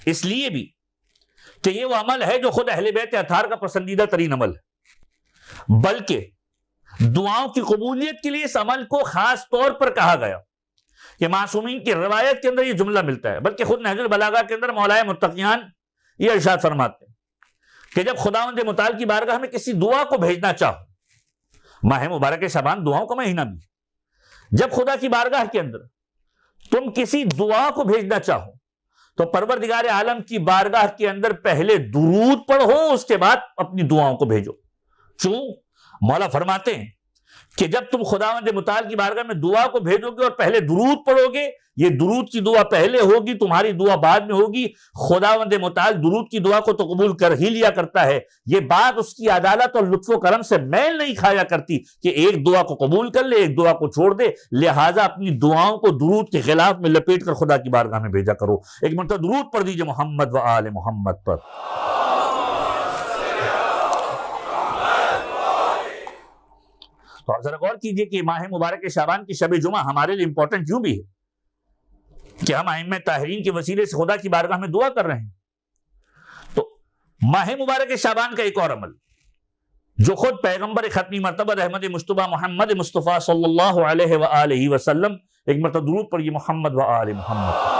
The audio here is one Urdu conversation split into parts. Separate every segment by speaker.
Speaker 1: اس لیے بھی کہ یہ وہ عمل ہے جو خود اہل بیت اطہار کا پسندیدہ ترین عمل ہے، بلکہ دعاؤں کی قبولیت کے لیے اس عمل کو خاص طور پر کہا گیا کہ معصومین کی روایت کے اندر یہ جملہ ملتا ہے، بلکہ خود نہج البلاغہ کے اندر مولائے متقیان یہ ارشاد فرماتے ہیں کہ جب خداوند متعال کی بارگاہ میں کسی دعا کو بھیجنا چاہو، ماہ مبارک شعبان دعاؤں کا مہینہ بھی، جب خدا کی بارگاہ کے اندر تم کسی دعا کو بھیجنا چاہو تو پروردگار عالم کی بارگاہ کے اندر پہلے درود پڑھو، اس کے بعد اپنی دعاؤں کو بھیجو۔ کیوں؟ مولا فرماتے ہیں کہ جب تم خداوند متعال کی بارگاہ میں دعا کو بھیجو گے اور پہلے درود پڑھو گے، یہ درود کی دعا پہلے ہوگی، تمہاری دعا بعد میں ہوگی۔ خداوند متعال درود کی دعا کو تو قبول کر ہی لیا کرتا ہے، یہ بات اس کی عدالت اور لطف و کرم سے میل نہیں کھایا کرتی کہ ایک دعا کو قبول کر لے ایک دعا کو چھوڑ دے، لہٰذا اپنی دعاؤں کو درود کے خلاف میں لپیٹ کر خدا کی بارگاہ میں بھیجا کرو۔ ایک مرتبہ درود پڑھ دیجئے محمد و آل محمد پر۔ تو آپ ذرا غور کیجئے کہ ماہ مبارک شعبان کی شب جمعہ ہمارے لیے امپورٹنٹ کیوں بھی ہے کہ ہم ائمہ طاہرین کے وسیلے سے خدا کی بارگاہ میں دعا کر رہے ہیں۔ تو ماہ مبارک شعبان کا ایک اور عمل جو خود پیغمبر ختمی مرتبہ احمد مجتبیٰ محمد مصطفیٰ صلی اللہ علیہ وآلہ وسلم، ایک مرتبہ درود پڑھیے محمد و آل محمد۔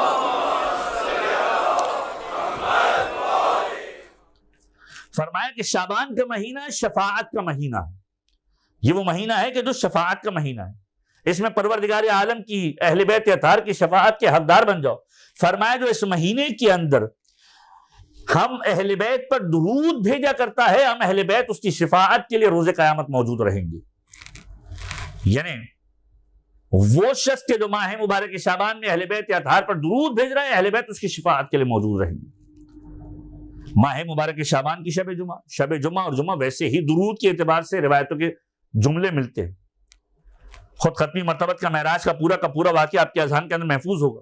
Speaker 1: فرمایا کہ شعبان کا مہینہ شفاعت کا مہینہ ہے، یہ وہ مہینہ ہے کہ جو شفاعت کا مہینہ ہے، اس میں پروردگار عالم کی اہل بیت اطہار کی شفاعت کے حقدار بن جاؤ۔ فرمایا جو اس مہینے کے اندر ہم اہل بیت پر درود بھیجا کرتا ہے، ہم اہل بیت اس کی شفاعت کے لیے روز قیامت موجود رہیں گے۔ یعنی وہ شخص کے جو ماہ مبارک شعبان میں اہل بیت اطہار پر درود بھیج رہا ہے، اہل بیت اس کی شفاعت کے لیے موجود رہیں گے۔ ماہ مبارک شعبان کی شب جمعہ اور جمعہ ویسے ہی درود کے اعتبار سے روایتوں کے جملے ملتے ہیں۔ خود ختمی مرتبت کا معراج کا پورا واقعہ آپ کے اذہان کے اندر محفوظ ہوگا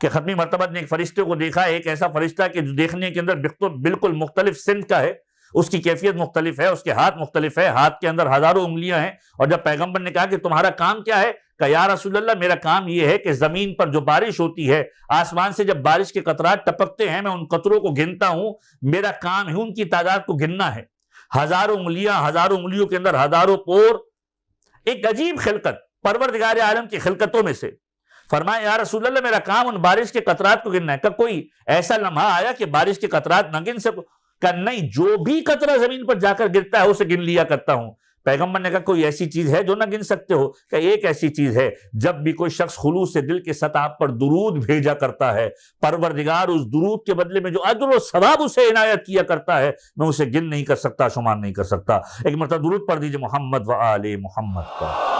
Speaker 1: کہ ختمی مرتبت نے ایک فرشتے کو دیکھا، ایک ایسا فرشتہ کہ جو دیکھنے کے اندر بالکل مختلف سمت کا ہے، اس کی کیفیت مختلف ہے، اس کے ہاتھ مختلف ہے، ہاتھ کے اندر ہزاروں انگلیاں ہیں۔ اور جب پیغمبر نے کہا کہ تمہارا کام کیا ہے، کہا یا رسول اللہ میرا کام یہ ہے کہ زمین پر جو بارش ہوتی ہے، آسمان سے جب بارش کے قطرات ٹپکتے ہیں، میں ان قطروں کو گنتا ہوں، میرا کام ہے ان کی تعداد کو گننا ہے۔ ہزاروں انگلیاں، ہزاروں انگلیوں کے اندر ہزاروں پور، ایک عجیب خلقت پروردگار عالم کی خلقتوں میں سے۔ فرمایا یا رسول اللہ میرا کام ان بارش کے قطرات کو گننا ہے۔ کہ کوئی ایسا لمحہ آیا کہ بارش کے قطرات نہ گن سکو؟ کہ نہیں، جو بھی قطرہ زمین پر جا کر گرتا ہے اسے گن لیا کرتا ہوں۔ پیغمبر نے کہا کوئی ایسی چیز ہے جو نہ گن سکتے ہو؟ کہ ایک ایسی چیز ہے، جب بھی کوئی شخص خلوص سے دل کے سطح پر درود بھیجا کرتا ہے، پروردگار اس درود کے بدلے میں جو اجر و ثواب اسے عنایت کیا کرتا ہے، میں اسے گن نہیں کر سکتا، شمار نہیں کر سکتا۔ ایک مرتبہ درود پڑھ دیجئے محمد و آل محمد پر۔